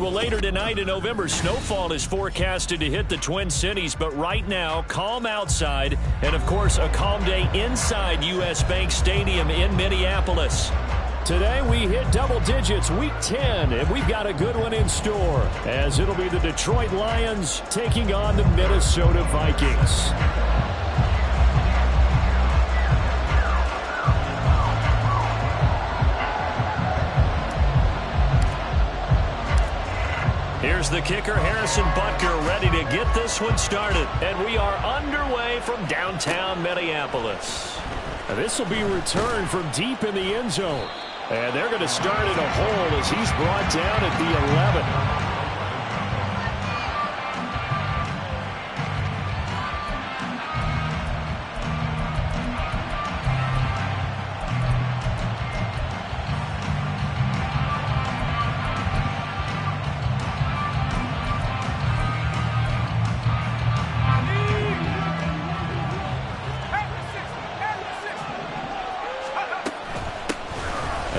Well, later tonight in November, snowfall is forecasted to hit the Twin Cities, but right now, calm outside, and of course, a calm day inside U.S. Bank Stadium in Minneapolis. Today, we hit double digits, week 10, and we've got a good one in store, as it'll be the Detroit Lions taking on the Minnesota Vikings. Here's the kicker, Harrison Butker, ready to get this one started. And we are underway from downtown Minneapolis. This will be returned from deep in the end zone. And they're going to start in a hole as he's brought down at the 11.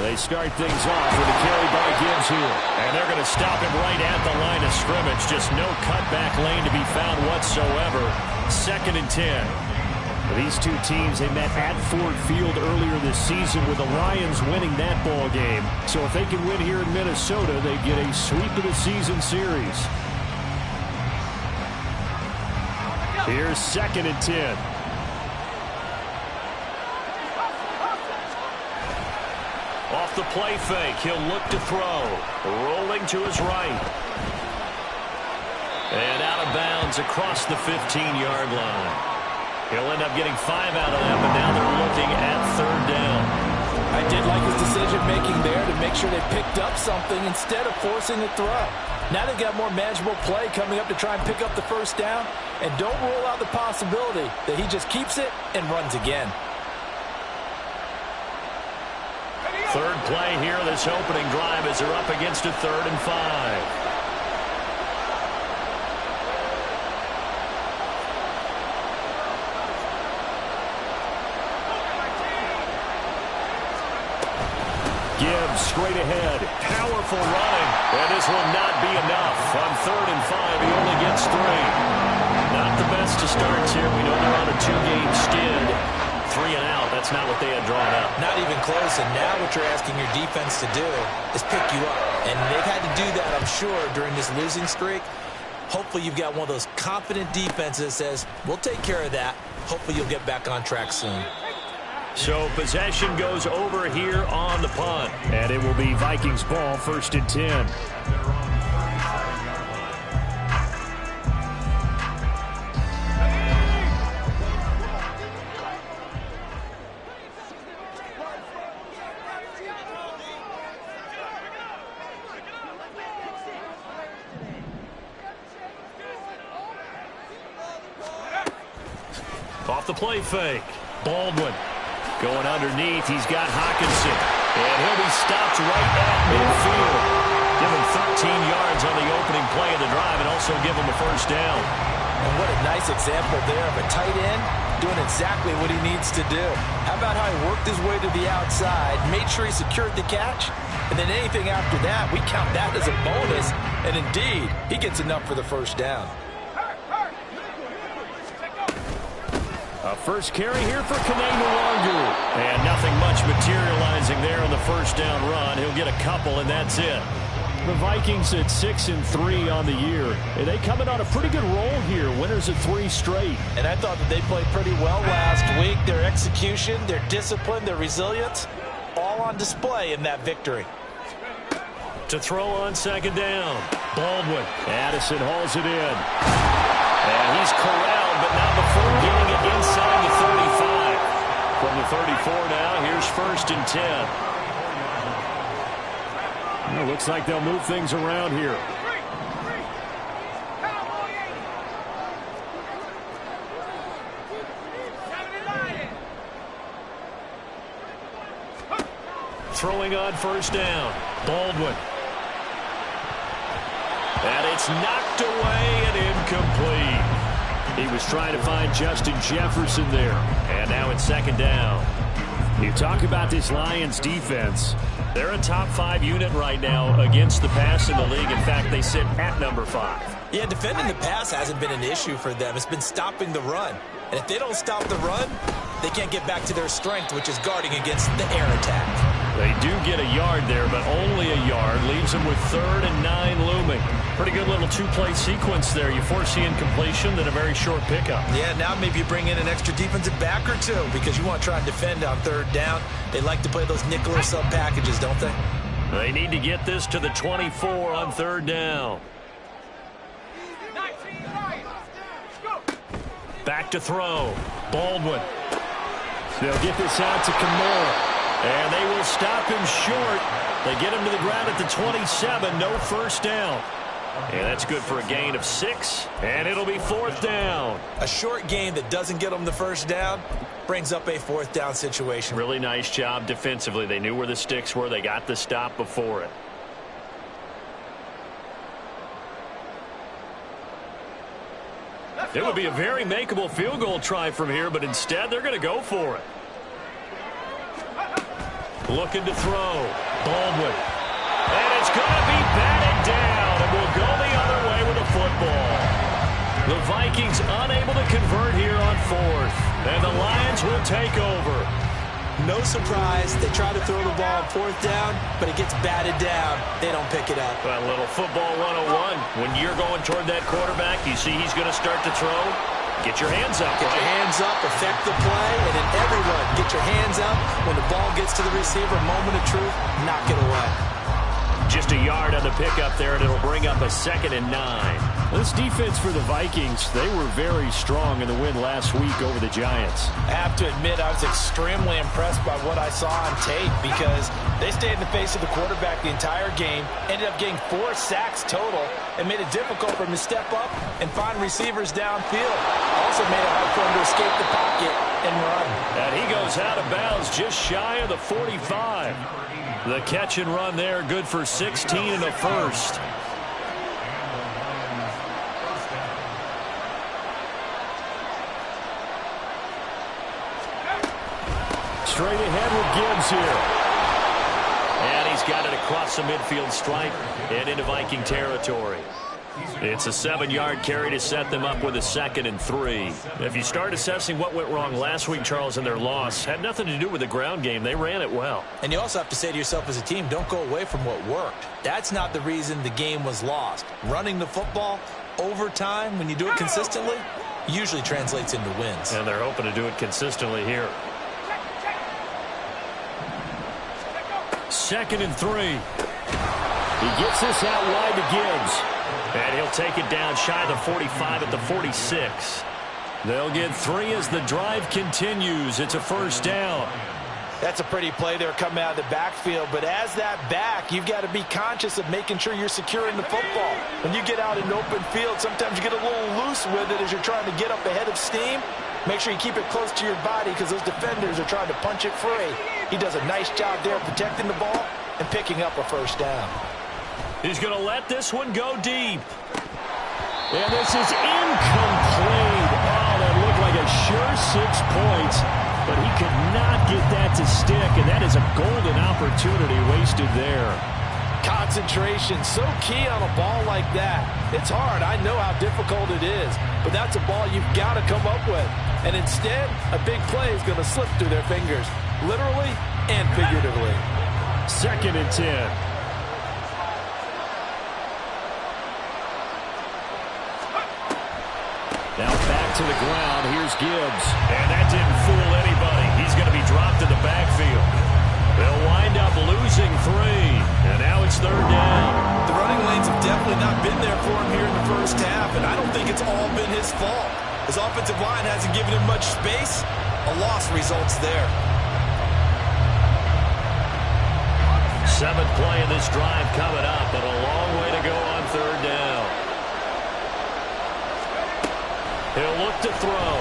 They start things off with a carry by Gibbs here. And they're going to stop him right at the line of scrimmage. Just no cutback lane to be found whatsoever. 2nd and 10. These two teams, they met at Ford Field earlier this season with the Lions winning that ball game. So if they can win here in Minnesota, they get a sweep of the season series. Here's 2nd and 10. Off the play fake, he'll look to throw. Rolling to his right. And out of bounds across the 15-yard line. He'll end up getting 5 out of that, but now they're looking at 3rd down. I did like his decision-making there to make sure they picked up something instead of forcing a throw. Now they've got more manageable play coming up to try and pick up the 1st down. And don't rule out the possibility that he just keeps it and runs again. 3rd play here, this opening drive as they're up against a 3rd and 5. Gibbs straight ahead, powerful running, and this will not be enough. On 3rd and 5, he only gets 3. Not the best to start here. We know they're on a 2-game skid. 3 and out, that's not what they had drawn up. Not even close, and now what you're asking your defense to do is pick you up. And they've had to do that, I'm sure, during this losing streak. Hopefully you've got one of those confident defenses that says, we'll take care of that. Hopefully you'll get back on track soon. So possession goes over here on the punt. And it will be Vikings ball, 1st and 10. Off the play fake. Baldwin going underneath. He's got Hawkinson. And he'll be stopped right at midfield. Give him 13 yards on the opening play of the drive and also give him a 1st down. And what a nice example there of a tight end doing exactly what he needs to do. How about how he worked his way to the outside, made sure he secured the catch, and then anything after that, we count that as a bonus. And indeed, he gets enough for the 1st down. A 1st carry here for Kananu Wangu. And nothing much materializing there on the 1st down run. He'll get a couple, and that's it. The Vikings at 6-3 on the year. And they coming on a pretty good roll here. Winners of 3 straight. And I thought that they played pretty well last week. Their execution, their discipline, their resilience, all on display in that victory. To throw on 2nd down. Baldwin. Addison hauls it in. And he's corralled, but not before getting it inside the 35. From the 34 now, here's 1st and 10. Well, looks like they'll move things around here. Throwing on 1st down. Baldwin. And it's knocked away and incomplete. He was trying to find Justin Jefferson there. And now it's 2nd down. You talk about this Lions defense. They're a top 5 unit right now against the pass in the league. In fact, they sit at number 5. Yeah, defending the pass hasn't been an issue for them. It's been stopping the run. And if they don't stop the run, they can't get back to their strength, which is guarding against the air attack. They do get a yard there, but only a yard. Leaves them with 3rd and 9 looming. Pretty good little 2-play sequence there. You force the incompletion, then a very short pickup. Yeah, now maybe you bring in an extra defensive back or two because you want to try and defend on 3rd down. They like to play those nickel or sub packages, don't they? They need to get this to the 24 on 3rd down. Back to throw. Baldwin. They'll get this out to Kamara. And they will stop him short. They get him to the ground at the 27. No first down. And that's good for a gain of 6. And it'll be 4th down. A short gain that doesn't get them the first down brings up a 4th down situation. Really nice job defensively. They knew where the sticks were. They got the stop before it. It would be a very makeable field goal try from here, but instead they're going to go for it. Looking to throw. Baldwin. And it's going to be batted down, and will go the other way with a football. The Vikings unable to convert here on 4th, and the Lions will take over. No surprise. They try to throw the ball on 4th down, but it gets batted down. They don't pick it up. A little football 101. When you're going toward that quarterback, you see he's going to start to throw. Get your hands up. Get your hands up, affect the play, and then everyone get your hands up. When the ball gets to the receiver, moment of truth, knock it away. Just a yard on the pickup there, and it'll bring up a 2nd and 9. This defense for the Vikings, they were very strong in the win last week over the Giants. I have to admit, I was extremely impressed by what I saw on tape because they stayed in the face of the quarterback the entire game, ended up getting 4 sacks total, and made it difficult for him to step up and find receivers downfield. Also made it hard for him to escape the pocket and run. And he goes out of bounds just shy of the 45. The catch and run there, good for 16 and a first. Straight ahead with Gibbs here. And he's got it across the midfield stripe and into Viking territory. It's a 7-yard carry to set them up with a 2nd and 3. If you start assessing what went wrong last week, Charles, in their loss, had nothing to do with the ground game. They ran it well. And you also have to say to yourself as a team, don't go away from what worked. That's not the reason the game was lost. Running the football over time, when you do it consistently, usually translates into wins. And they're hoping to do it consistently here. 2nd and 3. He gets this out wide to Gibbs. And he'll take it down shy of the 45 at the 46. They'll get 3 as the drive continues. It's a first down. That's a pretty play there coming out of the backfield. But as that back, you've got to be conscious of making sure you're securing the football. When you get out in open field, sometimes you get a little loose with it as you're trying to get up ahead of steam. Make sure you keep it close to your body because those defenders are trying to punch it free. He does a nice job there protecting the ball and picking up a first down. He's going to let this one go deep. And this is incomplete. Oh, that looked like a sure 6 points. But he could not get that to stick. And that is a golden opportunity wasted there. Concentration, so key on a ball like that. It's hard. I know how difficult it is. But that's a ball you've got to come up with. And instead, a big play is going to slip through their fingers. Literally and figuratively. 2nd and 10. Now back to the ground. Here's Gibbs. And that didn't fool anybody. He's going to be dropped in the backfield. They'll wind up losing 3. And now it's 3rd down. The running lanes have definitely not been there for him here in the first half. And I don't think it's all been his fault. His offensive line hasn't given him much space. A loss results there. 7th play of this drive coming up. But a long way to go on 3rd down. He'll look to throw.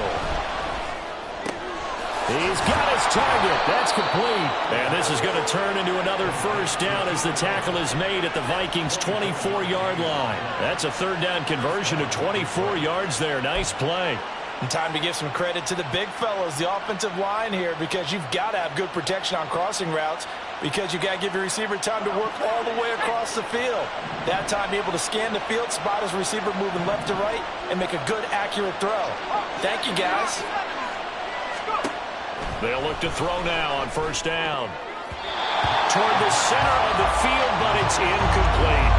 He's got his target. That's complete. And this is going to turn into another first down as the tackle is made at the Vikings' 24-yard line. That's a 3rd down conversion of 24 yards there. Nice play. And time to give some credit to the big fellas, the offensive line here, because you've got to have good protection on crossing routes. Because you got to give your receiver time to work all the way across the field. That time, able to scan the field, spot his receiver moving left to right, and make a good, accurate throw. Thank you, guys. They'll look to throw now on first down. Toward the center of the field, but it's incomplete.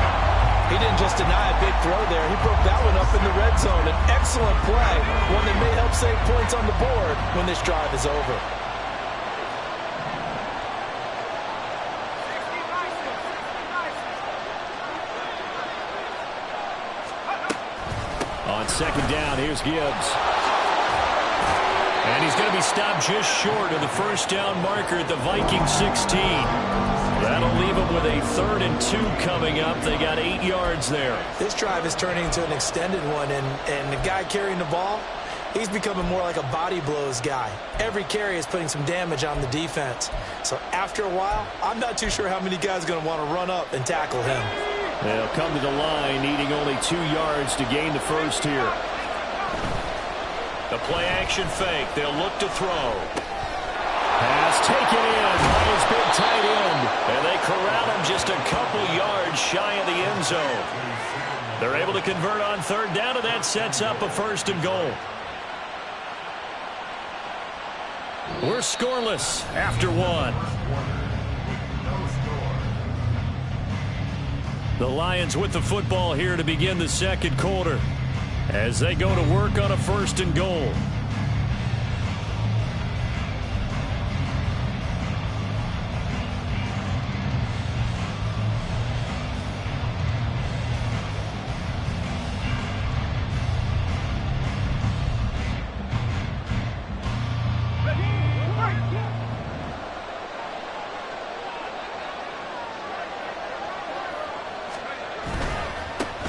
He didn't just deny a big throw there. He broke that one up in the red zone. An excellent play, one that may help save points on the board when this drive is over. On second down, here's Gibbs. And he's going to be stopped just short of the first down marker at the Vikings 16. That'll leave them with a 3rd and 2 coming up. They got 8 yards there. This drive is turning into an extended one, and the guy carrying the ball, he's becoming more like a body blows guy. Every carry is putting some damage on the defense. So after a while, I'm not too sure how many guys are going to want to run up and tackle him. They'll come to the line, needing only 2 yards to gain the first here. The play-action fake. They'll look to throw. Pass taken in by his big tight end. And they corral him just a couple yards shy of the end zone. They're able to convert on 3rd down, and that sets up a 1st and goal. We're scoreless after 1. The Lions with the football here to begin the second quarter as they go to work on a 1st and goal.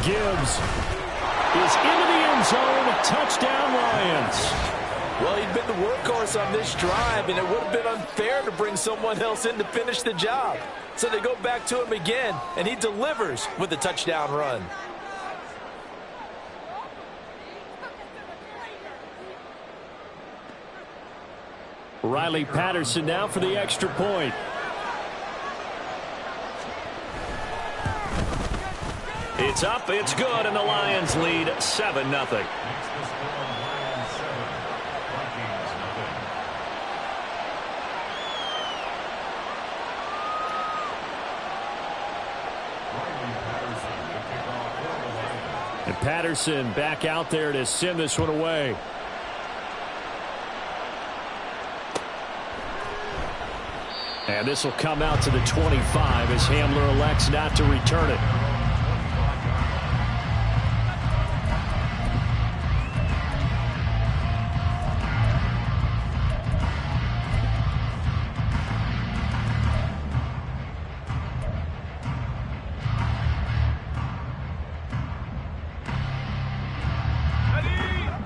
Gibbs is into the end zone. Touchdown, Lions. Well, he'd been the workhorse on this drive, and it would have been unfair to bring someone else in to finish the job. So they go back to him again, and he delivers with a touchdown run. Riley Patterson now for the extra point. It's up, it's good, and the Lions lead 7-0. And Patterson back out there to send this one away. And this will come out to the 25 as Hamler elects not to return it.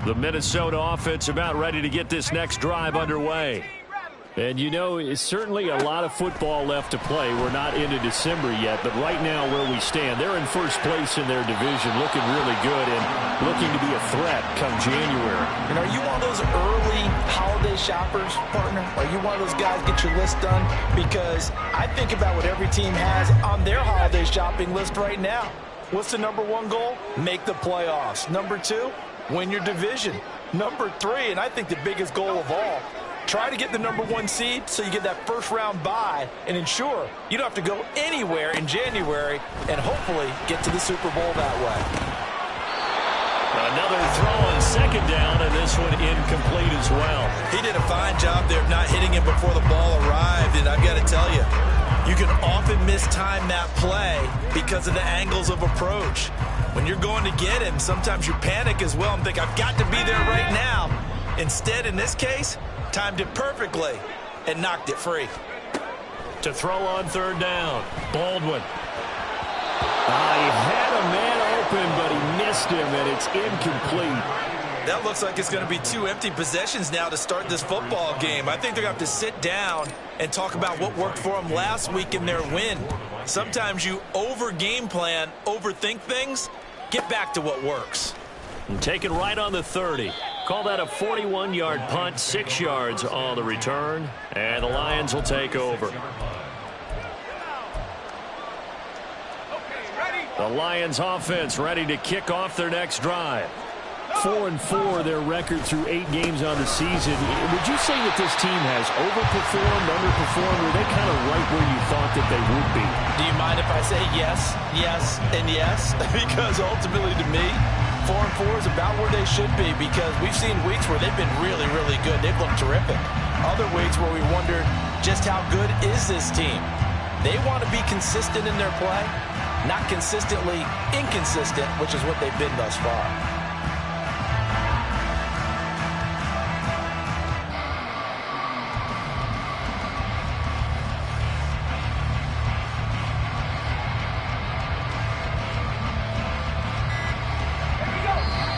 The Minnesota offense about ready to get this next drive underway. And you know, it's certainly a lot of football left to play. We're not into December yet, but right now where we stand, they're in first place in their division, looking really good and looking to be a threat come January. And are you one of those early holiday shoppers, partner? Are you one of those guys get your list done? Because I think about what every team has on their holiday shopping list right now. What's the #1 goal? Make the playoffs. #2, win your division. #3, and I think the biggest goal of all, try to get the #1 seed so you get that first-round bye and ensure you don't have to go anywhere in January and hopefully get to the Super Bowl that way. Another throw on second down, and this one incomplete as well. He did a fine job there of not hitting him before the ball arrived, and I've got to tell you, you can often mistime that play because of the angles of approach. When you're going to get him, sometimes you panic as well and think, I've got to be there right now. Instead, in this case, timed it perfectly and knocked it free. To throw on third down, Baldwin. He had a man open, but he missed him, and it's incomplete. That looks like it's going to be 2 empty possessions now to start this football game. I think they're going to have to sit down and talk about what worked for them last week in their win. Sometimes you over-game plan, overthink things, get back to what works. And taken right on the 30. Call that a 41-yard punt, 6 yards on the return, and the Lions will take over. The Lions offense ready to kick off their next drive. 4-4, their record through 8 games on the season. Would you say that this team has overperformed, underperformed, or are they kind of right where you thought that they would be? Do you mind if I say yes, yes, and yes? Because ultimately to me, 4-4 is about where they should be, because we've seen weeks where they've been really, really good. They've looked terrific. Other weeks where we wondered just how good is this team. They want to be consistent in their play, not consistently inconsistent, which is what they've been thus far.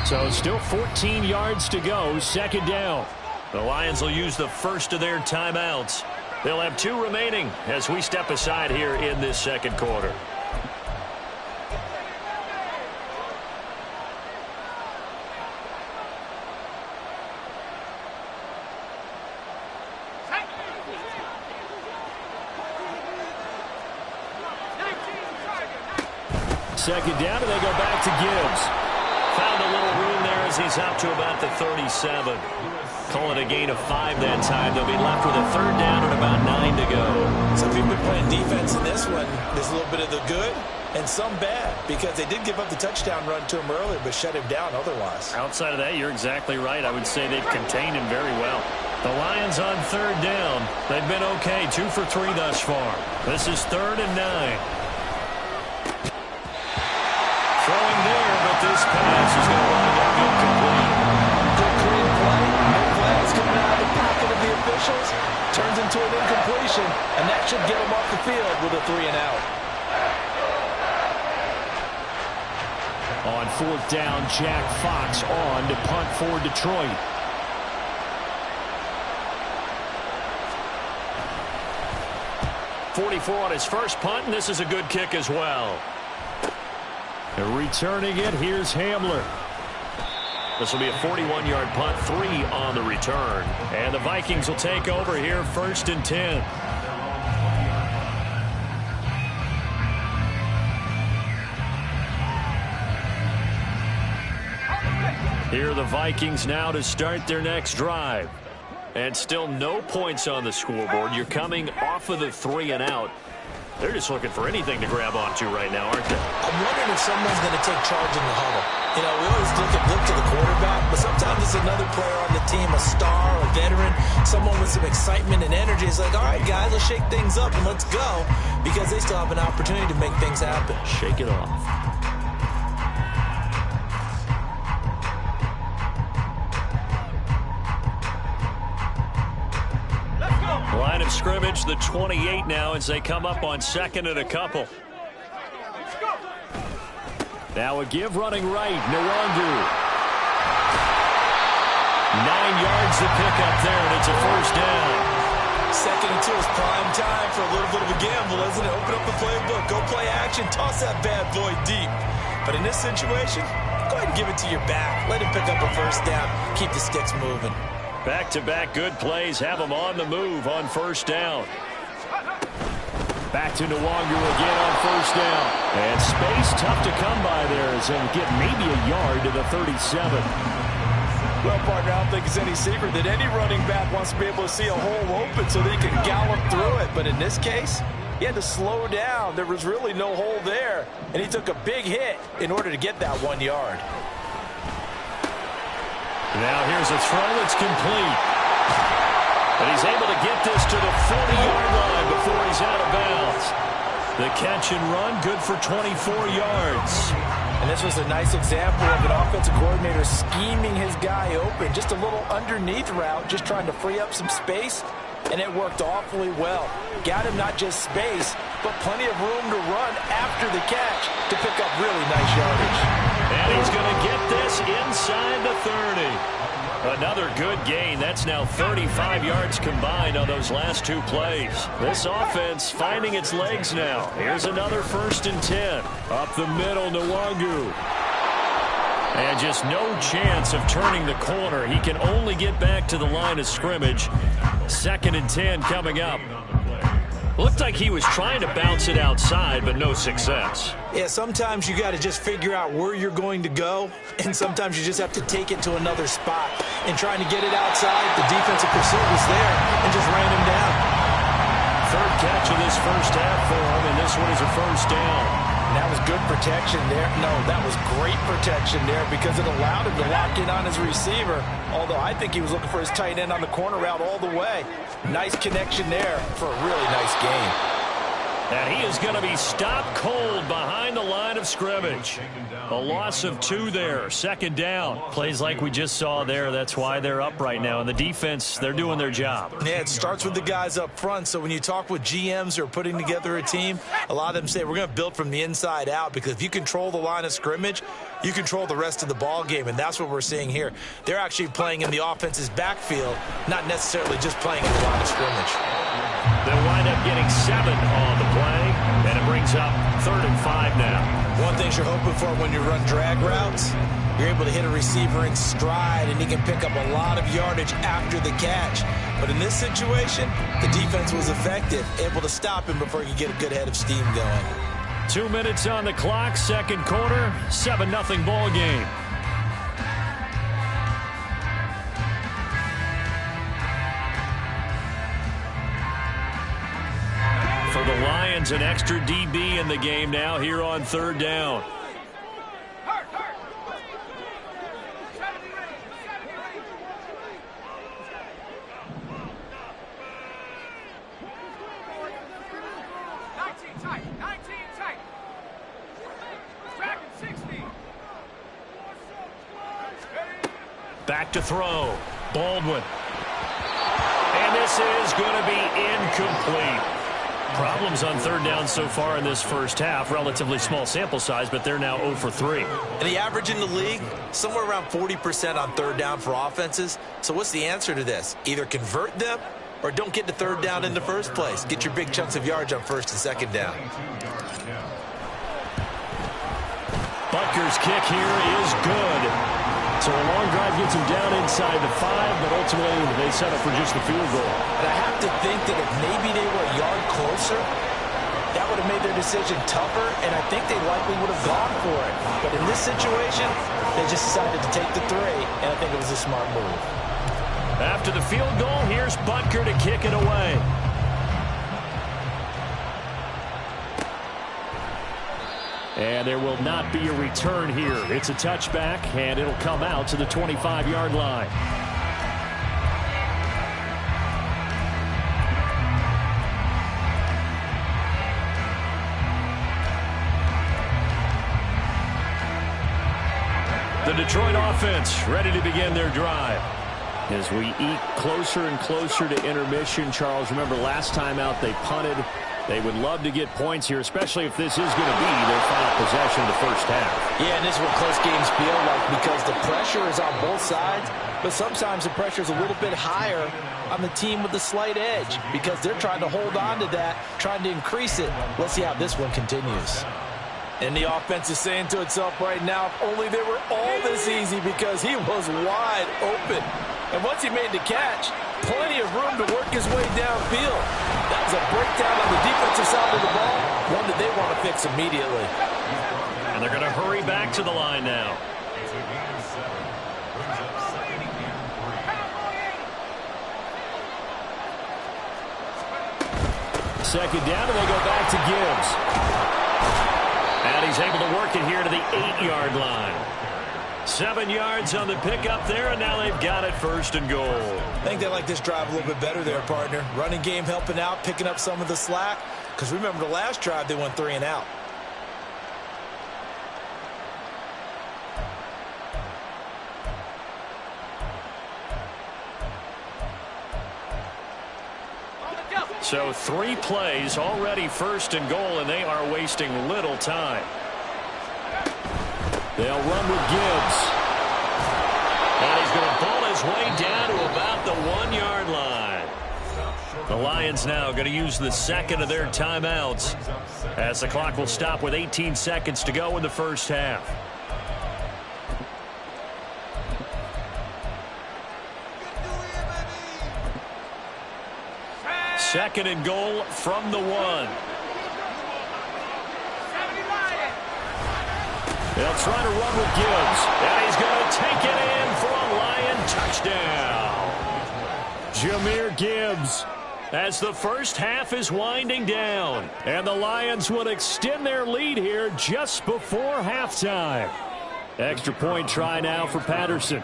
So still 14 yards to go, second down. The Lions will use the first of their timeouts. They'll have 2 remaining as we step aside here in this second quarter. Second down, and they go back to Gibbs. Found a little room there as he's out to about the 37. Call it a gain of 5 that time. They'll be left with a third down and about 9 to go. So if you've been playing defense in this one, there's a little bit of the good and some bad, because they did give up the touchdown run to him earlier, but shut him down otherwise. Outside of that, you're exactly right. I would say they've contained him very well. The Lions on third down. They've been okay, 2 for 3 thus far. This is 3rd and 9. Throwing there, but this pass is going to wind up incomplete. Good clean play. No flags coming out of the pocket of the officials. Turns into an incompletion, and that should get them off the field with a 3 and out. On 4th down, Jack Fox on to punt for Detroit. .44 on his first punt, and this is a good kick as well. Returning it, here's Hamler. This will be a 41-yard punt, 3 on the return. And the Vikings will take over here, 1st and 10. Here are the Vikings now to start their next drive. And still no points on the scoreboard. You're coming off of the 3 and out. They're just looking for anything to grab onto right now, aren't they? I'm wondering if someone's going to take charge in the huddle. You know, we always look to the quarterback, but sometimes it's another player on the team, a star, a veteran, someone with some excitement and energy. It's like, all right, guys, let's shake things up and let's go, because they still have an opportunity to make things happen. Shake it off. Line of scrimmage, the 28 now as they come up on 2nd and a couple. Now a give running right, Nwangu. 9 yards to pick up there, and it's a first down. 2nd and 2 is prime time for a little bit of a gamble, isn't it? Open up the playbook, go play action, toss that bad boy deep. But in this situation, go ahead and give it to your back. Let him pick up a first down, keep the sticks moving. Back-to-back good plays have them on the move on first down. Back to Nwangu again on first down. And space tough to come by there as they get maybe a yard to the 37. Well, partner, I don't think it's any secret that any running back wants to be able to see a hole open so they can gallop through it. But in this case, he had to slow down. There was really no hole there, and he took a big hit in order to get that 1 yard. Now here's a throw that's complete. And he's able to get this to the 40-yard line before he's out of bounds. The catch and run, good for 24 yards. And this was a nice example of an offensive coordinator scheming his guy open. Just a little underneath route, just trying to free up some space, and it worked awfully well. Got him not just space, but plenty of room to run after the catch to pick up really nice yardage. And he's going to get this inside the 30. Another good gain. That's now 35 yards combined on those last 2 plays. This offense finding its legs now. Here's another 1st and 10. Up the middle, Nwangu. And just no chance of turning the corner. He can only get back to the line of scrimmage. 2nd and 10 coming up. Looked like he was trying to bounce it outside, but no success. Yeah, sometimes you got to just figure out where you're going to go, and sometimes you just have to take it to another spot. And trying to get it outside, the defensive pursuit was there and just ran him down. Third catch of this first half for him, and this one is a first down. And that was good protection there. No, that was great protection there because it allowed him to lock in on his receiver, although I think he was looking for his tight end on the corner route all the way. Nice connection there for a really nice gain. And he is going to be stopped cold behind the line of scrimmage. A loss of 2 there, second down. Plays like we just saw there. That's why they're up right now. And the defense, they're doing their job. Yeah, it starts with the guys up front. So when you talk with GMs who are putting together a team, a lot of them say we're going to build from the inside out, because if you control the line of scrimmage, you control the rest of the ball game, and that's what we're seeing here. They're actually playing in the offense's backfield, not necessarily just playing in the line of scrimmage. They'll wind up getting 7 on the play, and it brings up 3rd and 5 now. One thing you're hoping for when you run drag routes, you're able to hit a receiver in stride, and he can pick up a lot of yardage after the catch. But in this situation, the defense was effective, able to stop him before he could get a good head of steam going. 2 minutes on the clock, second quarter, 7-0 ball game. For the Lions, an extra DB in the game now here on 3rd down. Back to throw. Baldwin. And this is going to be incomplete. Problems on 3rd down so far in this first half. Relatively small sample size, but they're now 0 for 3. And the average in the league, somewhere around 40% on 3rd down for offenses. So what's the answer to this? Either convert them or don't get to 3rd down in the first place. Get your big chunks of yards on 1st and 2nd down. Butker's kick here is good. So a long drive gets him down inside the 5, but ultimately they settle for just the field goal. And I have to think that if maybe they were a yard closer, that would have made their decision tougher, and I think they likely would have gone for it. But in this situation, they just decided to take the 3, and I think it was a smart move. After the field goal, here's Butker to kick it away. And there will not be a return here. It's a touchback, and it'll come out to the 25-yard line. The Detroit offense ready to begin their drive. As we eat closer and closer to intermission, Charles, remember last time out they punted. They would love to get points here, especially if this is going to be their final possession of the first half. Yeah, and this is what close games feel like, because the pressure is on both sides, but sometimes the pressure is a little bit higher on the team with the slight edge, because they're trying to hold on to that, trying to increase it. Let's see how this one continues. And the offense is saying to itself right now, if only they were all this easy, because he was wide open. And once he made the catch, plenty of room to work his way downfield. That was a breakdown on the defensive side of the ball, one that they want to fix immediately. And they're going to hurry back to the line now. Second down, and they go back to Gibbs. And he's able to work it here to the 8-yard line. 7 yards on the pickup there, and now they've got it 1st and goal. I think they like this drive a little bit better there, partner. Running game helping out, picking up some of the slack. Because remember, the last drive, they went 3 and out. So 3 plays, already 1st and goal, and they are wasting little time. They'll run with Gibbs. And he's going to pull his way down to about the 1-yard line. The Lions now going to use the 2nd of their timeouts, as the clock will stop with 18 seconds to go in the first half. Second and goal from the 1. They'll try to run with Gibbs. And he's going to take it in for a Lion touchdown. Jahmyr Gibbs, as the first half is winding down. And the Lions will extend their lead here just before halftime. Extra point try now for Patterson.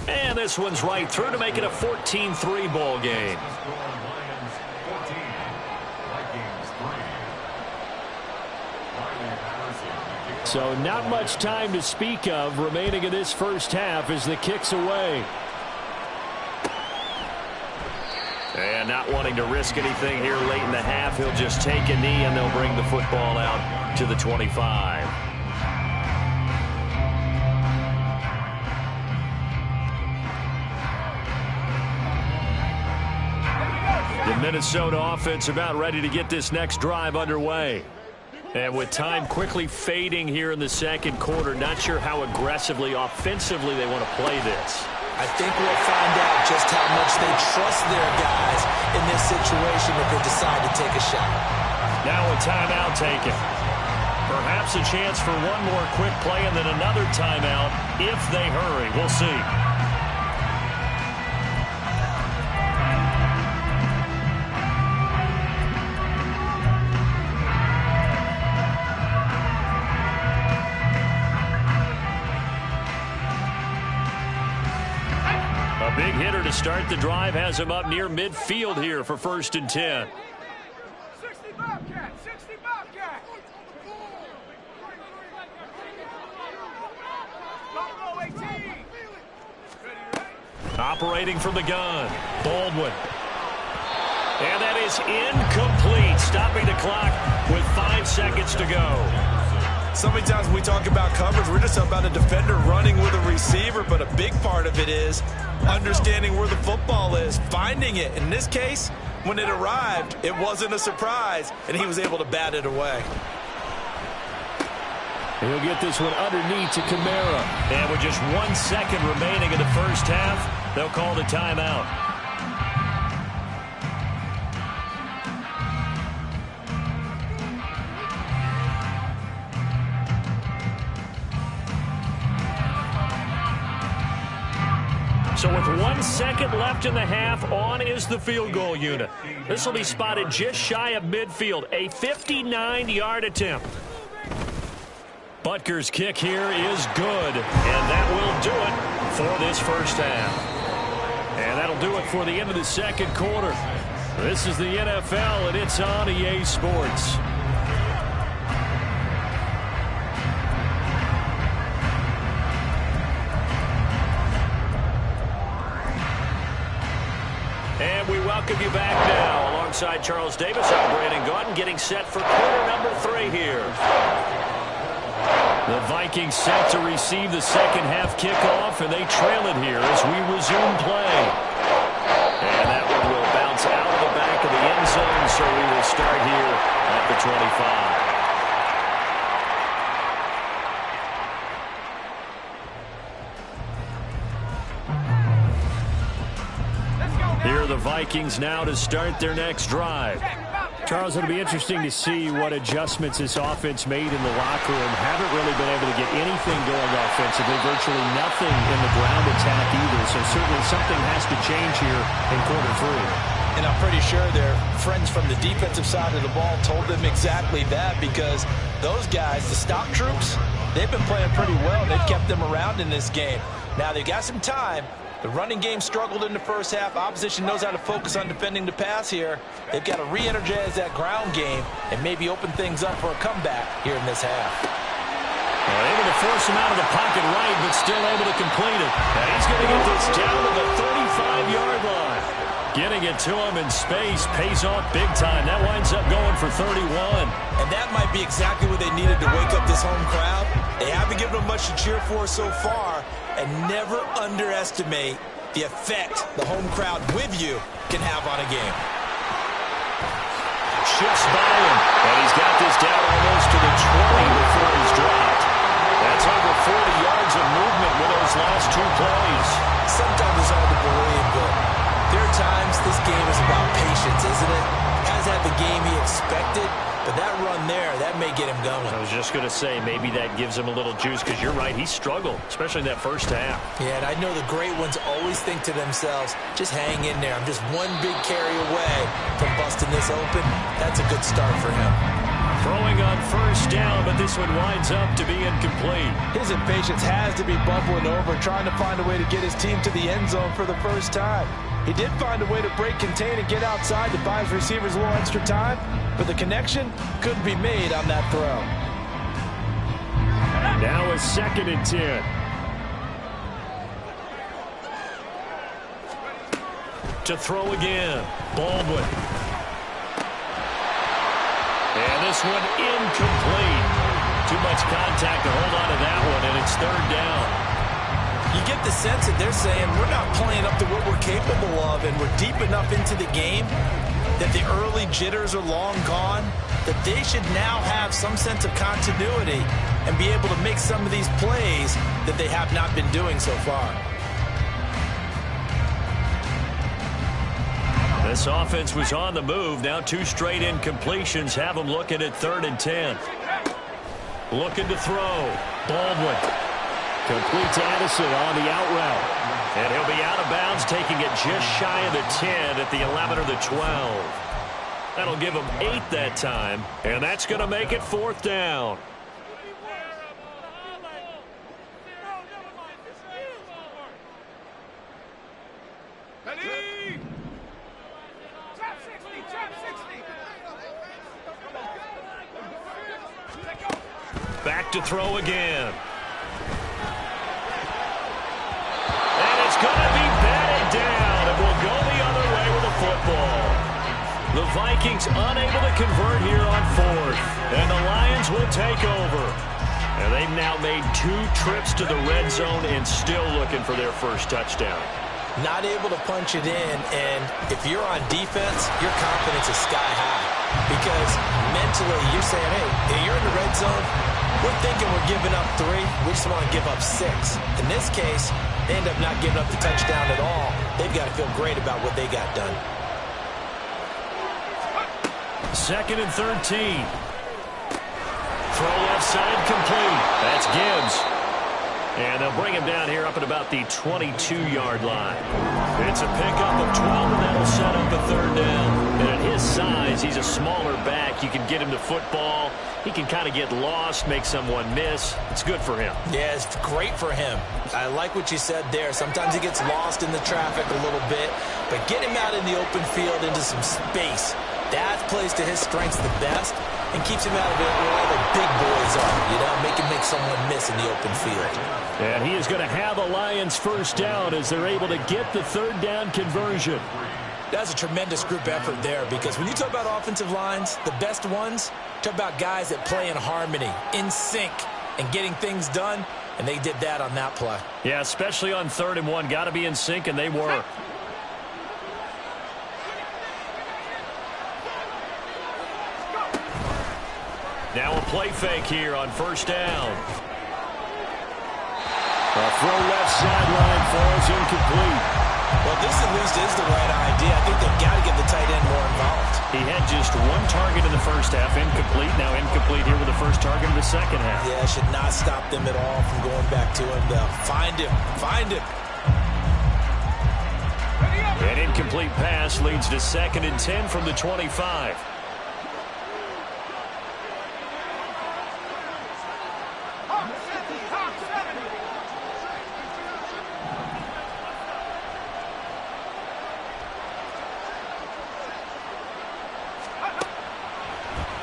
And this one's right through to make it a 14-3 ball game. So not much time to speak of remaining in this first half as the kick's away. And not wanting to risk anything here late in the half, he'll just take a knee and they'll bring the football out to the 25. The Minnesota offense about ready to get this next drive underway. And with time quickly fading here in the second quarter, not sure how aggressively, offensively they want to play this. I think we'll find out just how much they trust their guys in this situation if they decide to take a shot. Now a timeout taken. Perhaps a chance for one more quick play and then another timeout if they hurry. We'll see. A big hitter to start the drive has him up near midfield here for 1st and 10. 60 Bobcat, 60 Bobcat. Operating from the gun, Baldwin. And that is incomplete, stopping the clock with 5 seconds to go. So many times when we talk about coverage, we're just about a defender running with a receiver, but a big part of it is understanding where the football is, finding it. In this case, when it arrived, it wasn't a surprise, and he was able to bat it away. He'll get this one underneath to Kamara. And with just 1 second remaining in the first half, they'll call the timeout. So with 1 second left in the half, on is the field goal unit. This will be spotted just shy of midfield, a 59-yard attempt. Butker's kick here is good, and that will do it for this first half. And that'll do it for the end of the second quarter. This is the NFL, and it's on EA Sports. And we welcome you back now. Alongside Charles Davis, I'm Brandon Gaudin, getting set for quarter number 3 here. The Vikings set to receive the second half kickoff, and they trail it here as we resume play. And that one will bounce out of the back of the end zone, so we will start here at the 25. Here are the Vikings now to start their next drive. Charles, it'll be interesting to see what adjustments this offense made in the locker room. Haven't really been able to get anything going offensively, virtually nothing in the ground attack either. So certainly something has to change here in quarter 3. And I'm pretty sure their friends from the defensive side of the ball told them exactly that, because those guys, the stop troops, they've been playing pretty well. They've kept them around in this game. Now they've got some time. The running game struggled in the first half. Opposition knows how to focus on defending the pass here. They've got to re-energize that ground game and maybe open things up for a comeback here in this half. Able to force him out of the pocket right, but still able to complete it. And he's going to get this down to the 35-yard line. Getting it to him in space pays off big time. That winds up going for 31. And that might be exactly what they needed to wake up this home crowd. They haven't given them much to cheer for so far. And never underestimate the effect the home crowd with you can have on a game. Shifts by him, and he's got this down almost to the 20 before he's dropped. That's over 40 yards of movement with those last 2 plays. Sometimes it's may get him going. I was just going to say, maybe that gives him a little juice, because you're right, he struggled, especially in that first half. Yeah, and I know the great ones always think to themselves, just hang in there. I'm just one big carry away from busting this open. That's a good start for him. Throwing on first down, but this one winds up to be incomplete. His impatience has to be bubbling over, trying to find a way to get his team to the end zone for the first time. He did find a way to break, contain, and get outside to buy his receivers a little extra time, but the connection couldn't be made on that throw. Now a 2nd and 10. To throw again, Baldwin. And this one incomplete. Too much contact to hold on to that one, and it's 3rd down. You get the sense that they're saying we're not playing up to what we're capable of, and we're deep enough into the game that the early jitters are long gone, that they should now have some sense of continuity and be able to make some of these plays that they have not been doing so far. This offense was on the move. Now 2 straight incompletions have them looking at 3rd and 10. Looking to throw. Baldwin. Complete to Addison on the out route. And he'll be out of bounds, taking it just shy of the 10 at the 11 or the 12. That'll give him 8 that time, and that's going to make it 4th down. Ready? Trap 60, trap 60. Back to throw again. Going to be batted down, and will go the other way with the football. The Vikings unable to convert here on 4th, and the Lions will take over. And they've now made 2 trips to the red zone and still looking for their first touchdown. Not able to punch it in, and if you're on defense, your confidence is sky high. Because mentally, you're saying, hey, you're in the red zone, we're thinking we're giving up 3, we just want to give up 6. In this case, they end up not giving up the touchdown at all. They've got to feel great about what they got done. 2nd and 13. Throw left side complete. That's Gibbs. And they'll bring him down here up at about the 22-yard line. It's a pickup of 12, and that'll set up a 3rd down. And at his size, he's a smaller back. You can get him to football. He can kind of get lost, make someone miss. It's good for him. Yeah, it's great for him. I like what you said there. Sometimes he gets lost in the traffic a little bit, but get him out in the open field into some space. That plays to his strengths the best and keeps him out of it where all the big boys are, you know, make someone miss in the open field. And he is going to have a Lions first down as they're able to get the 3rd down conversion. That's a tremendous group effort there, because when you talk about offensive lines, the best ones, talk about guys that play in harmony, in sync, and getting things done, and they did that on that play. Yeah, especially on 3rd and 1. Got to be in sync, and they were. Now a play fake here on first down. A throw left sideline falls incomplete. Well, this at least is the right idea. I think they've got to get the tight end more involved. He had just 1 target in the first half, incomplete. Now incomplete here with the first target in the second half. Yeah, should not stop them at all from going back to him. Find him. Find him. An incomplete pass leads to 2nd and 10 from the 25.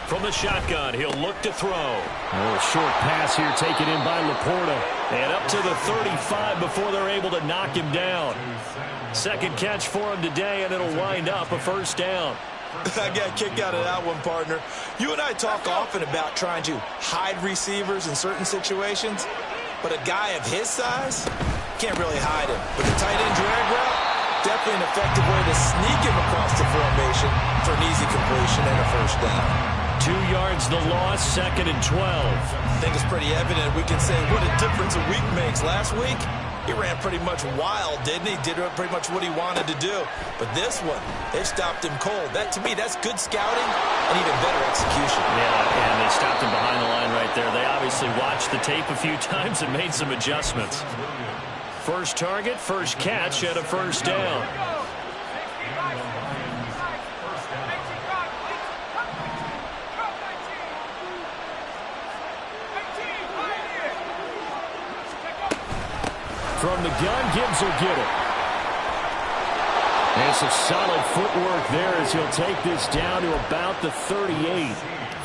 From the shotgun, he'll look to throw. A short pass here taken in by Laporta. And up to the 35 before they're able to knock him down. Second catch for him today, and it'll wind up a first down. I got a kick out of that one, partner. You and I talk often about trying to hide receivers in certain situations, but a guy of his size can't really hide him. With the tight end drag route, definitely an effective way to sneak him across the formation for an easy completion and a first down. 2 yards the loss, 2nd and 12. I think it's pretty evident we can say what a difference a week makes. Last week, He ran pretty much wild, didn't he? Did pretty much what he wanted to do. But this one, they stopped him cold. That, to me, that's good scouting and even better execution. Yeah, and they stopped him behind the line right there. They obviously watched the tape a few times and made some adjustments. First target, first catch at a first down. From the gun, Gibbs will get it. And some solid footwork there as he'll take this down to about the 38.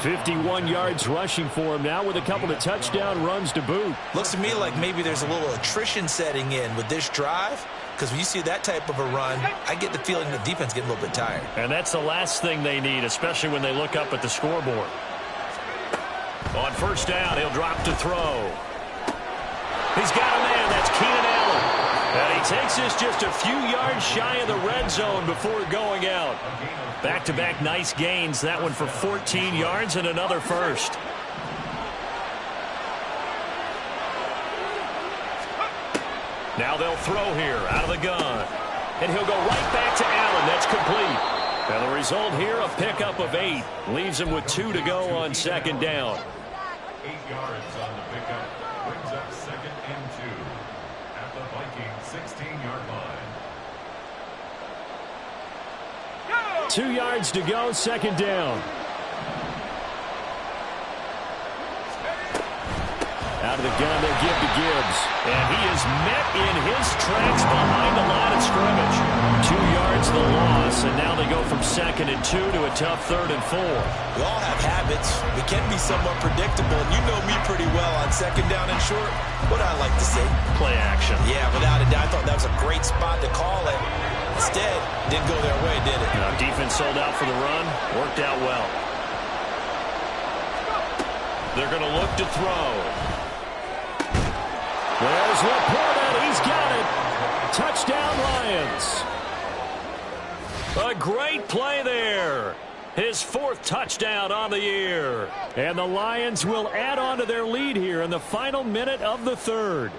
51 yards rushing for him now with a couple of touchdown runs to boot. Looks to me like maybe there's a little attrition setting in with this drive, because when you see that type of a run, I get the feeling the defense getting a little bit tired. And that's the last thing they need, especially when they look up at the scoreboard. On first down, he'll drop to throw. He's got a man. That's Keenan Allen. And he takes this just a few yards shy of the red zone before going out. Back-to-back nice gains. That one for 14 yards and another first. Now they'll throw here out of the gun. And he'll go right back to Allen. That's complete. And the result here, a pickup of 8. Leaves him with 2 to go on second down. 8 yards on the pickup. Brings up 2nd and 2 at the Vikings 16-yard line. 2 yards to go, second down. Out of the gun, they'll give to Gibbs. And he is met in his tracks behind the line of scrimmage. 2 yards the loss, and now they go from 2nd and 2 to a tough 3rd and 4. We all have habits. We can be somewhat predictable. And you know me pretty well on second down and short. What I like to see. Play action. Yeah, without a doubt. I thought that was a great spot to call it. Instead, didn't go their way, did it? Defense sold out for the run. Worked out well. They're going to look to throw. There's Laporta. He's got it. Touchdown, Lions. A great play there. His 4th touchdown on the year. And the Lions will add on to their lead here in the final minute of the 3rd.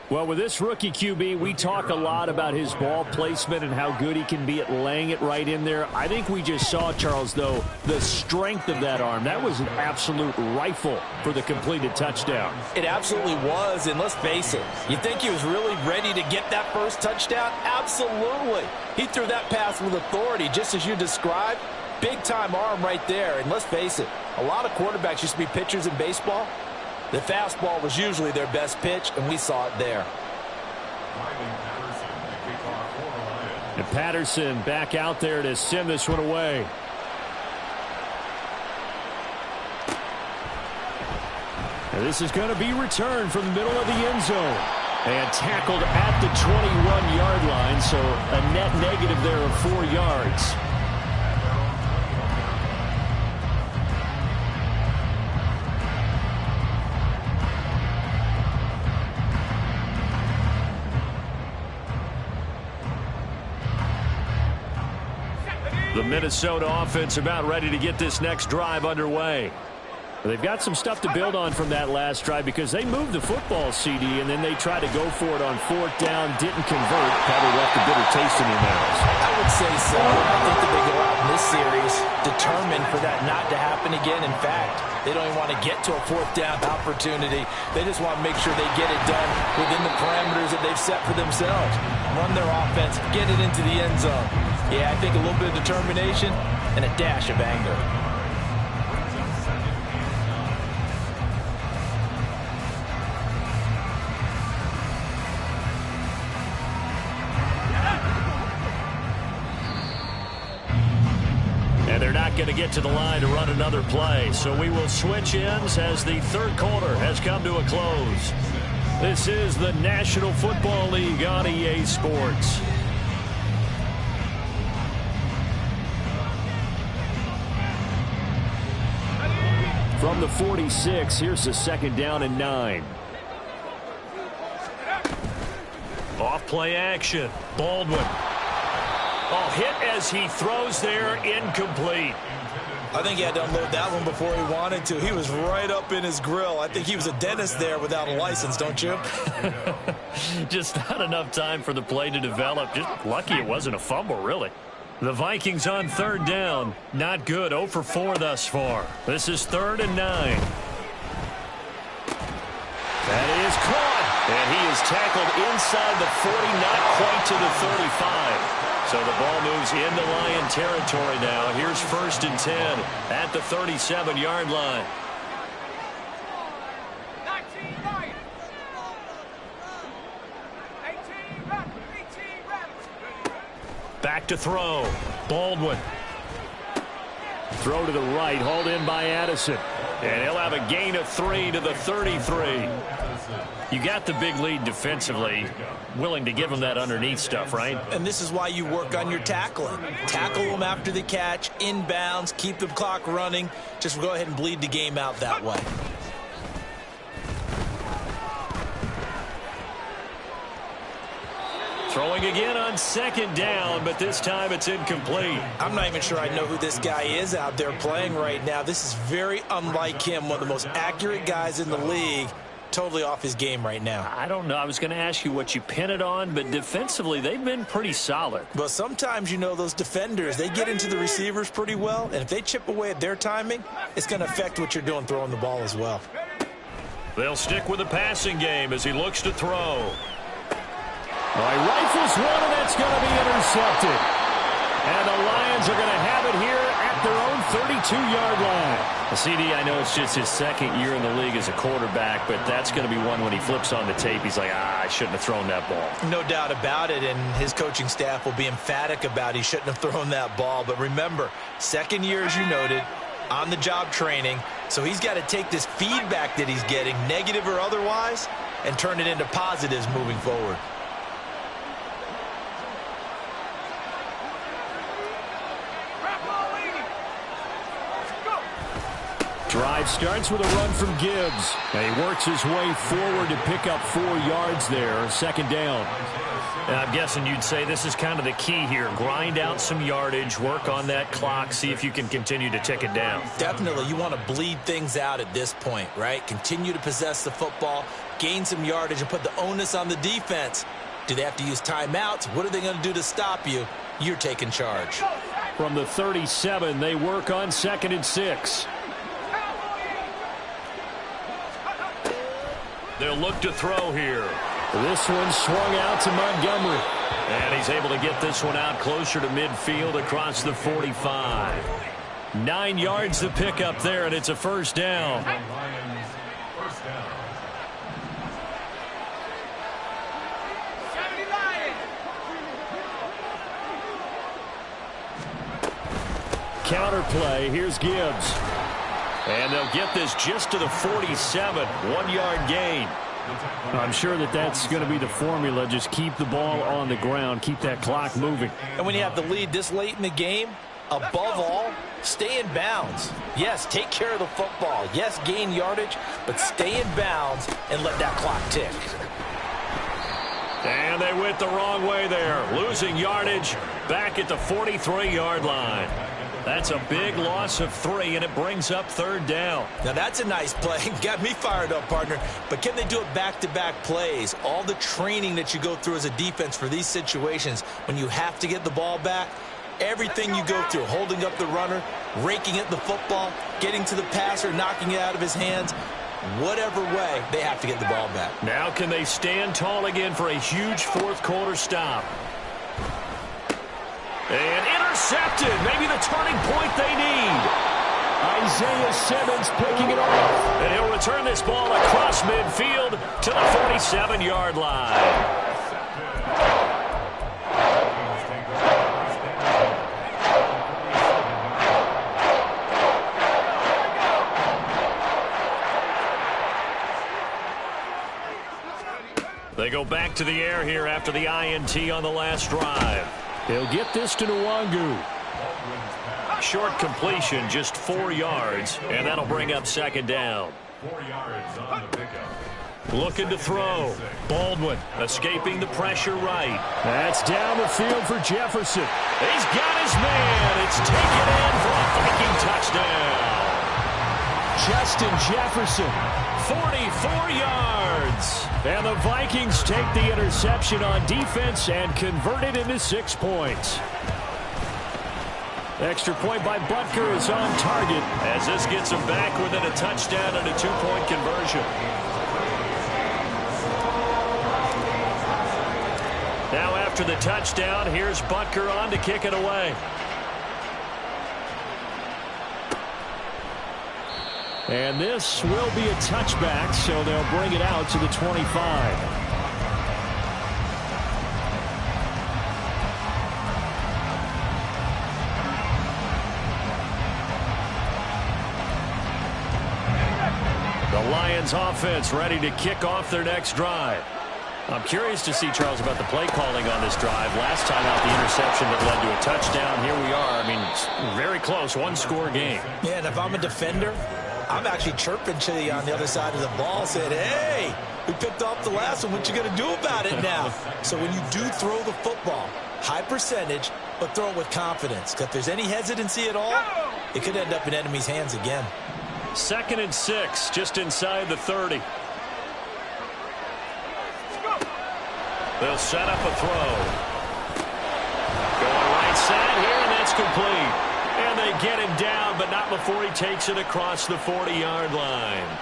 Well, with this rookie QB, we talk a lot about his ball placement and how good he can be at laying it right in there. I think we just saw, Charles, though, the strength of that arm. That was an absolute rifle for the completed touchdown. It absolutely was, and let's face it, you think he was really ready to get that first touchdown? Absolutely. He threw that pass with authority, just as you described. Big-time arm right there, and let's face it, a lot of quarterbacks used to be pitchers in baseball. The fastball was usually their best pitch, and we saw it there. And Patterson back out there to send this one away. And this is going to be returned from the middle of the end zone. And tackled at the 21-yard line, so a net negative there of 4 yards. The Minnesota offense about ready to get this next drive underway. They've got some stuff to build on from that last drive because they moved the football, CD, and then they tried to go for it on 4th down, didn't convert, probably left a bitter taste in their mouths. I would say so. I think that they go out in this series determined for that not to happen again. In fact, they don't even want to get to a 4th down opportunity. They just want to make sure they get it done within the parameters that they've set for themselves. Run their offense, get it into the end zone. Yeah, I think a little bit of determination and a dash of anger. And they're not going to get to the line to run another play, so we will switch ends as the 3rd quarter has come to a close. This is the National Football League on EA Sports. From the 46, here's the 2nd down and 9. Off play action. Baldwin. Oh, hit as he throws there, incomplete. I think he had to unload that one before he wanted to. He was right up in his grill. I think he was a dentist there without a license, don't you? Just not enough time for the play to develop. Just lucky it wasn't a fumble, really. The Vikings on third down. Not good. 0 for 4 thus far. This is 3rd and 9. That is caught. And he is tackled inside the 40, not quite to the 35. So the ball moves into Lion territory now. Here's 1st and 10 at the 37-yard line. 19 Lions. 18 reps. 18 reps. Back to throw. Baldwin. Throw to the right, hauled in by Addison. And he'll have a gain of 3 to the 33. You got the big lead defensively. Willing to give him that underneath stuff, right? And this is why you work on your tackling. Tackle them after the catch, inbounds, keep the clock running. Just go ahead and bleed the game out that way. Throwing again on 2nd down, but this time it's incomplete. I'm not even sure I know who this guy is out there playing right now. This is very unlike him, one of the most accurate guys in the league. Totally off his game right now. I don't know. I was going to ask you what you pin it on, but defensively, they've been pretty solid. But sometimes, you know, those defenders, they get into the receivers pretty well, and if they chip away at their timing, it's going to affect what you're doing throwing the ball as well. They'll stick with the passing game as he looks to throw. All right, rifles one, and that's going to be intercepted. And the Lions are going to have it here at their own 32-yard line. CD, I know it's just his 2nd year in the league as a quarterback, but that's going to be one when he flips on the tape, he's like, I shouldn't have thrown that ball. No doubt about it, and his coaching staff will be emphatic about he shouldn't have thrown that ball. But remember, 2nd year, as you noted, on-the-job training, so he's got to take this feedback that he's getting, negative or otherwise, and turn it into positives moving forward. Drive starts with a run from Gibbs. And he works his way forward to pick up 4 yards there. 2nd down. And I'm guessing you'd say this is kind of the key here. Grind out some yardage, work on that clock, see if you can continue to tick it down. Definitely. You want to bleed things out at this point, right? Continue to possess the football, gain some yardage, and put the onus on the defense. Do they have to use timeouts? What are they going to do to stop you? You're taking charge. From the 37, they work on 2nd and 6. They'll look to throw here. This one swung out to Montgomery. And he's able to get this one out closer to midfield across the 45. 9 yards to pick up there, and it's a 1st down. Counter play. Here's Gibbs. And they'll get this just to the 47. 1-yard gain. I'm sure that's going to be the formula. Just keep the ball on the ground. Keep that clock moving. And when you have the lead this late in the game, above all, stay in bounds. Yes, take care of the football. Yes, gain yardage, but stay in bounds and let that clock tick. And they went the wrong way there. Losing yardage back at the 43-yard line. That's a big loss of 3, and it brings up 3rd down. Now, that's a nice play. Got me fired up, partner. But can they do it back-to-back plays? All the training that you go through as a defense for these situations, when you have to get the ball back, everything you go through, holding up the runner, raking at the football, getting to the passer, knocking it out of his hands, whatever way, they have to get the ball back. Now can they stand tall again for a huge 4th-quarter stop? And intercepted. Maybe the turning point they need. Isaiah Simmons picking it off. And he'll return this ball across midfield to the 47-yard line. They go back to the air here after the INT on the last drive. They'll get this to Nwangu. Short completion, just 4 yards, and that'll bring up 2nd down. 4 yards on the pickup. Looking to throw. Baldwin escaping the pressure right. That's down the field for Jefferson. He's got his man. It's taken in for a Viking touchdown. Justin Jefferson. 44 yards. And the Vikings take the interception on defense and convert it into 6 points. Extra point by Butker is on target. As this gets him back within a touchdown and a 2-point conversion. Now after the touchdown, here's Butker on to kick it away. And this will be a touchback, so they'll bring it out to the 25. The Lions offense ready to kick off their next drive. I'm curious to see, Charles, about the play calling on this drive. Last time out, the interception that led to a touchdown. Here we are. I mean, it's very close, one-score game. Yeah, and if I'm a defender, I'm actually chirping to you on the other side of the ball, saying, hey, we picked off the last one. What you going to do about it now? So when you do throw the football, high percentage, but throw it with confidence. Because if there's any hesitancy at all, it could end up in enemy's hands again. 2nd and 6, just inside the 30. They'll set up a throw. Going right side here, and that's complete. And they get him down, but not before he takes it across the 40-yard line.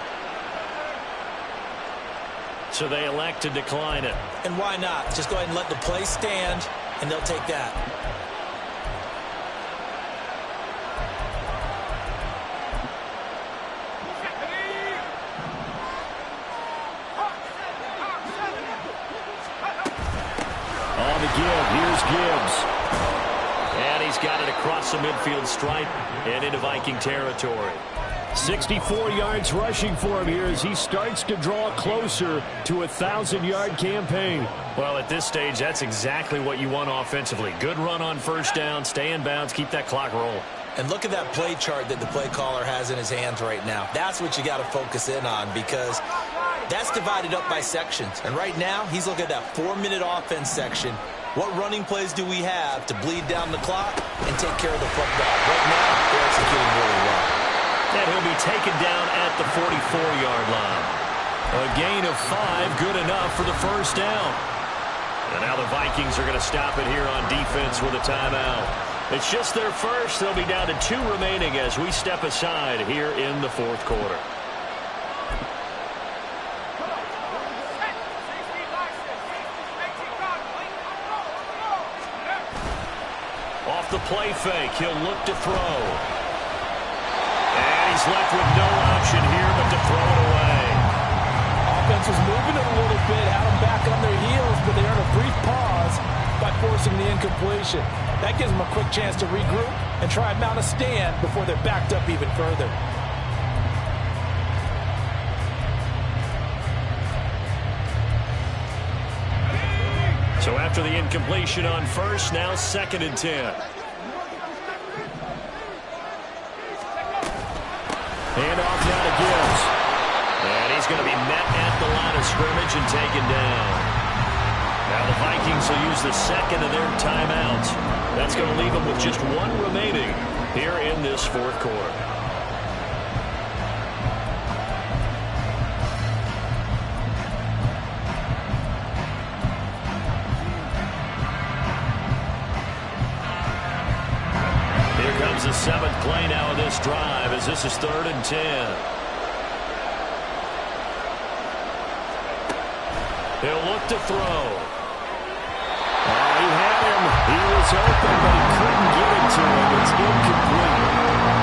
So they elect to decline it. And why not? Just go ahead and let the play stand, and they'll take that. On the give, here's Gibbs. And he's got it across the midfield stripe and into Viking territory. 64 yards rushing for him here as he starts to draw closer to a 1,000-yard campaign. Well, at this stage, that's exactly what you want offensively. Good run on first down, stay in bounds, keep that clock rolling. And look at that play chart that the play caller has in his hands right now. That's what you got to focus in on, because that's divided up by sections. And right now, he's looking at that 4-minute offense section. What running plays do we have to bleed down the clock and take care of the football? Right now, they're executing really well. And he'll be taken down at the 44-yard line. A gain of 5, good enough for the first down. And now the Vikings are going to stop it here on defense with a timeout. It's just their first. They'll be down to 2 remaining as we step aside here in the 4th quarter. Off the play fake, he'll look to throw. And he's left with no option here but to throw it away. Offense was moving it a little bit, had them back on their heels, but they earned a brief pause by forcing the incompletion. That gives them a quick chance to regroup and try and mount a stand before they're backed up even further. So after the incompletion on first, now 2nd and 10. And off now to Gibbs. And he's going to be met at the line of scrimmage and taken down. Now the Vikings will use the 2nd of their timeouts. That's going to leave them with just 1 remaining here in this 4th quarter. Here comes the 7th play now of this drive as this is 3rd and 10. He'll look to throw. He had him. He was open, but he couldn't get it to him. It's incomplete.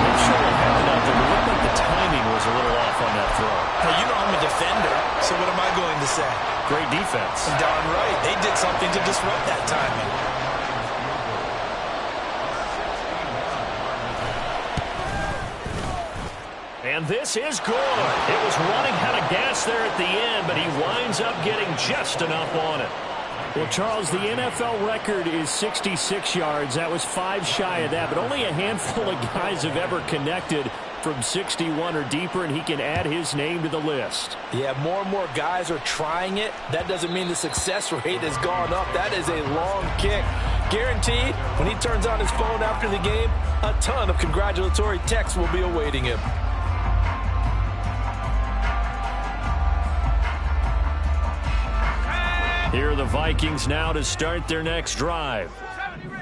Not sure what happened out there, but it looked like the timing was a little off on that throw. Hey, you know I'm a defender, so what am I going to say? Great defense. Darn right. They did something to disrupt that timing. And this is good. It was running out of gas there at the end, but he winds up getting just enough on it. Well, Charles, the NFL record is 66 yards. That was 5 shy of that, but only a handful of guys have ever connected from 61 or deeper, and he can add his name to the list. Yeah, more and more guys are trying it. That doesn't mean the success rate has gone up. That is a long kick. Guaranteed, when he turns on his phone after the game, a ton of congratulatory texts will be awaiting him. Here are the Vikings now to start their next drive.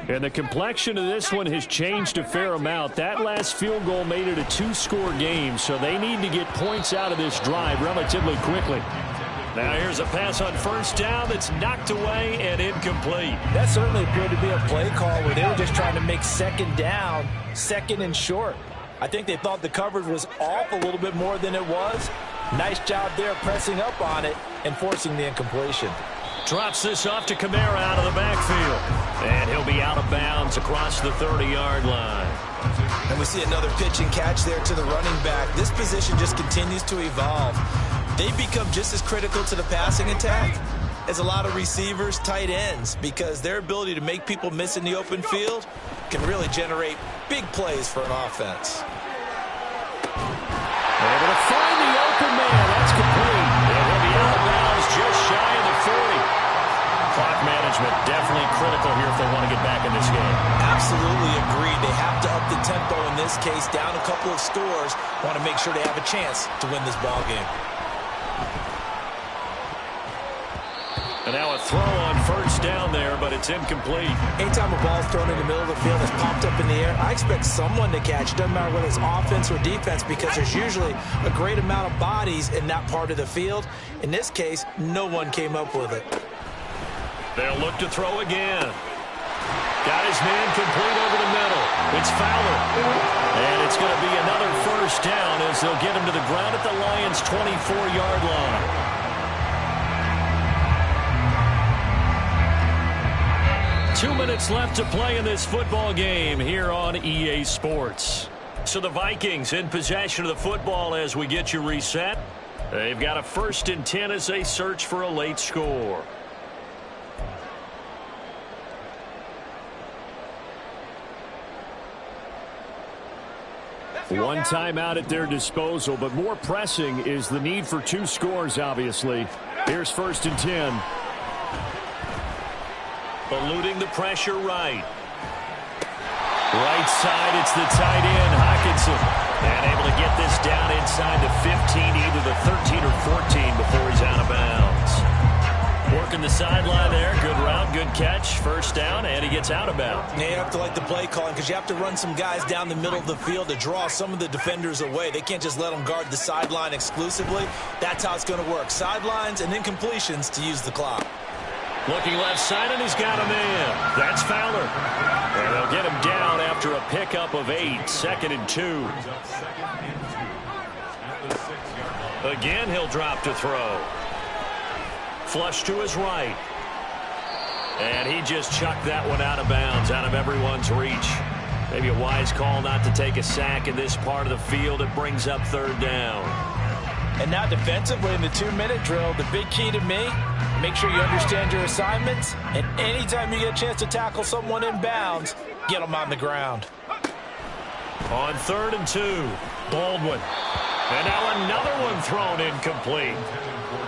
And the complexion of this one has changed a fair amount. That last field goal made it a two-score game, so they need to get points out of this drive relatively quickly. Now here's a pass on first down that's knocked away and incomplete. That certainly appeared to be a play call where they were just trying to make second down, second and short. I think they thought the coverage was off a little bit more than it was. Nice job there pressing up on it and forcing the incompletion. Drops this off to Kamara out of the backfield. And he'll be out of bounds across the 30-yard line. And we see another pitch and catch there to the running back. This position just continues to evolve. They become just as critical to the passing attack as a lot of receivers, tight ends, because their ability to make people miss in the open field can really generate big plays for an offense. Able to find the open man. That's complete. And he'll be out of bounds just shy of the 40. Clock management definitely critical here if they want to get back in this game. Absolutely agreed. They have to up the tempo in this case, down a couple of scores. Want to make sure they have a chance to win this ball game. And now a throw on first down there, but it's incomplete. Anytime a ball's thrown in the middle of the field that's popped up in the air, I expect someone to catch. It doesn't matter whether it's offense or defense, because there's usually a great amount of bodies in that part of the field. In this case, no one came up with it. They'll look to throw again. Got his man complete over the middle. It's Fowler. And it's going to be another first down as they'll get him to the ground at the Lions' 24-yard line. 2 minutes left to play in this football game here on EA Sports. So the Vikings in possession of the football as we get you reset. They've got a 1st and 10 as they search for a late score. One timeout at their disposal, but more pressing is the need for 2 scores, obviously. Here's 1st and 10. Eluding the pressure right. Right side, it's the tight end, Hockenson. And able to get this down inside the 15, either the 13 or 14 before he's out of bounds. Working the sideline there. Good route, good catch. First down, and he gets out of bounds. Yeah, you have to like the play calling because you have to run some guys down the middle of the field to draw some of the defenders away. They can't just let them guard the sideline exclusively. That's how it's going to work. Sidelines and incompletions to use the clock. Looking left side, and he's got him in. That's Fowler. And they'll get him down after a pickup of 8. 2nd and 2. Again, he'll drop to throw. Flush to his right. And he just chucked that one out of bounds, out of everyone's reach. Maybe a wise call not to take a sack in this part of the field. It brings up 3rd down. And now defensively in the 2-minute drill, the big key to me, make sure you understand your assignments, and anytime you get a chance to tackle someone in bounds, get them on the ground. On 3rd and 2, Baldwin. And now another one thrown incomplete.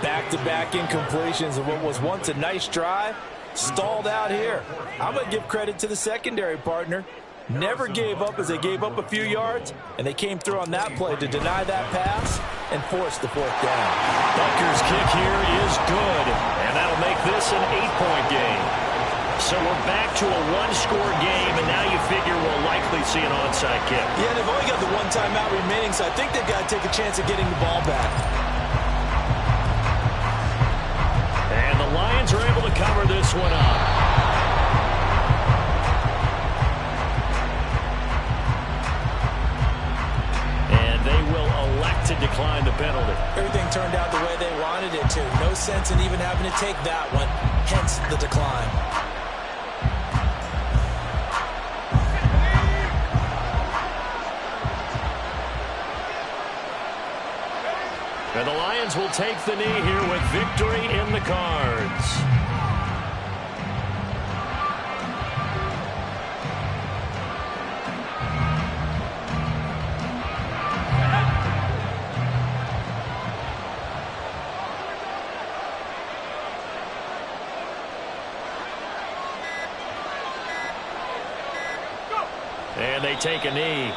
Back-to-back incompletions of what was once a nice drive, stalled out here. I'm going to give credit to the secondary partner. Never gave up as they gave up a few yards, and they came through on that play to deny that pass and force the 4th down. Butker's kick here is good, and that'll make this an 8-point game. So we're back to a 1-score game, and now you figure we'll likely see an onside kick. Yeah, they've only got the 1 timeout remaining, so I think they've got to take a chance of getting the ball back. And the Lions are able to cover this one up. To decline the penalty. Everything turned out the way they wanted it to. No sense in even having to take that one, hence the decline. And the Lions will take the knee here with victory in the cards. And they take a knee.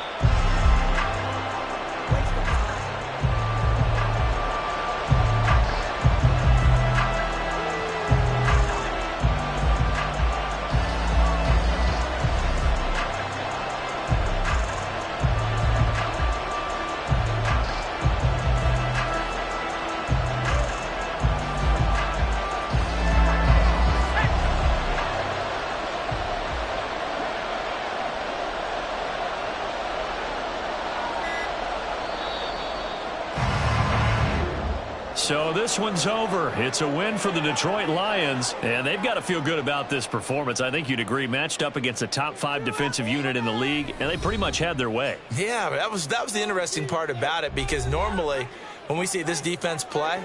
So this one's over. It's a win for the Detroit Lions, and they've got to feel good about this performance. I think you'd agree, matched up against a top 5 defensive unit in the league, and they pretty much had their way. Yeah, that was the interesting part about it, because normally when we see this defense play,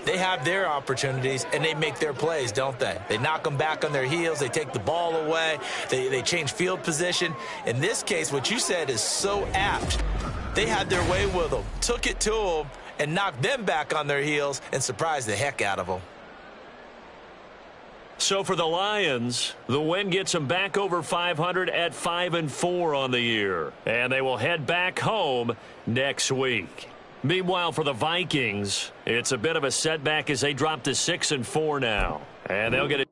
they have their opportunities, and they make their plays, don't they? They knock them back on their heels. They take the ball away. They change field position. In this case, what you said is so apt. They had their way with them, took it to them, and knocked them back on their heels and surprised the heck out of them. So for the Lions, the win gets them back over 500 at 5-4 on the year. And they will head back home next week. Meanwhile, for the Vikings, it's a bit of a setback as they drop to 6-4 now. And they'll get it.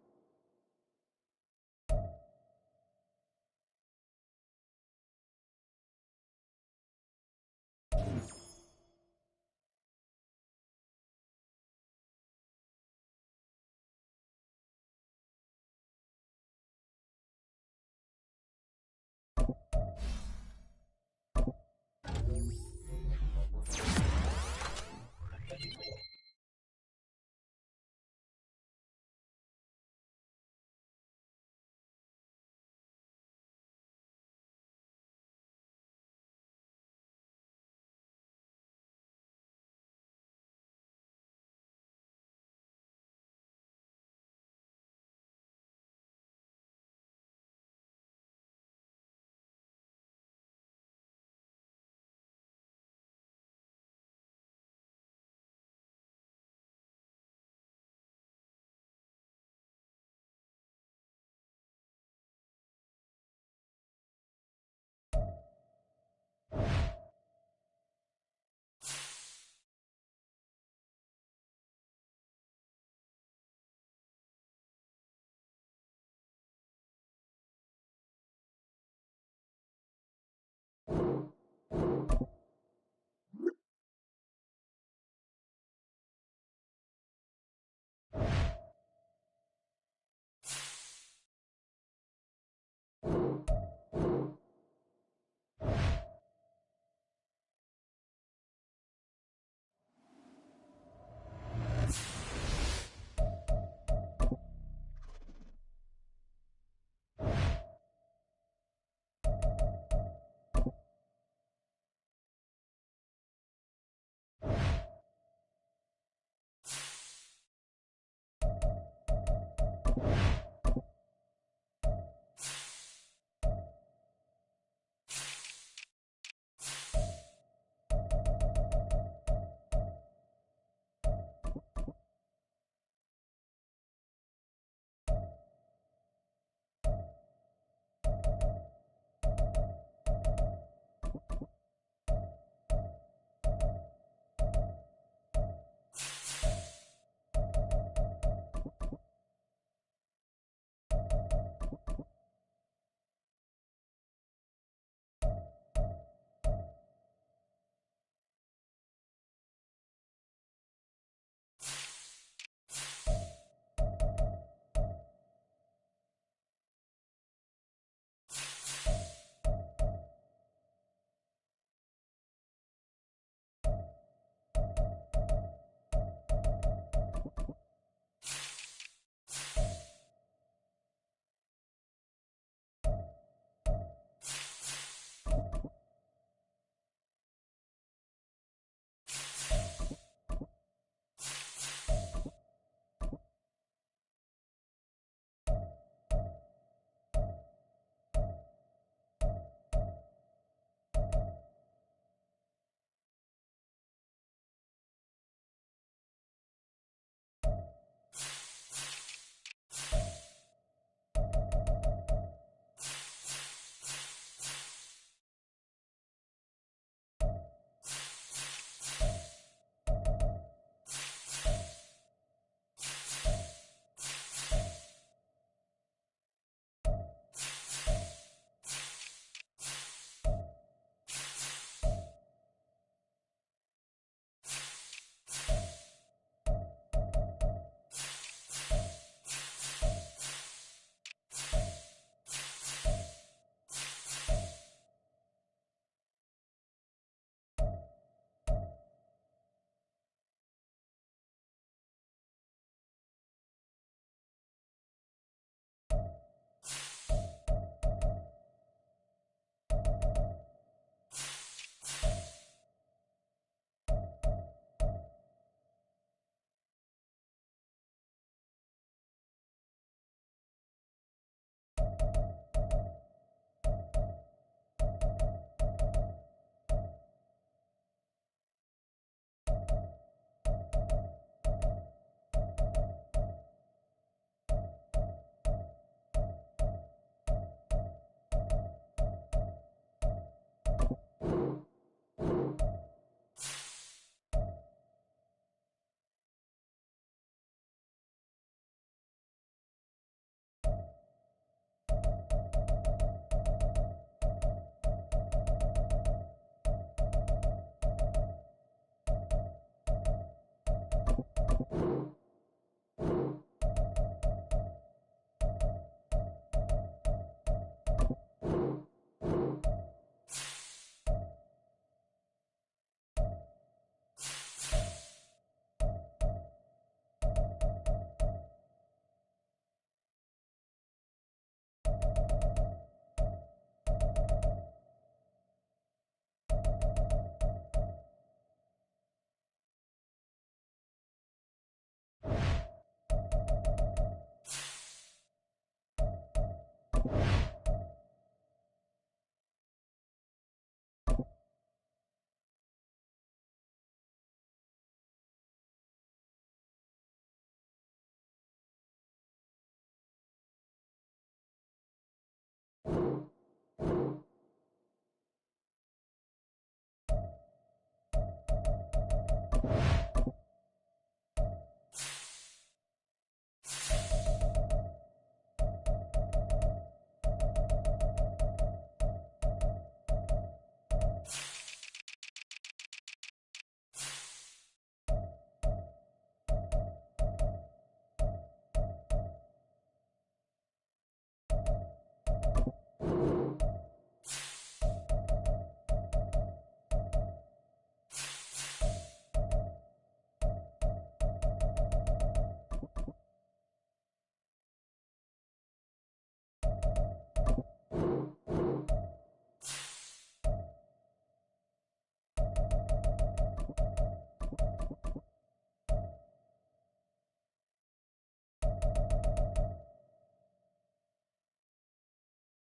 Bye.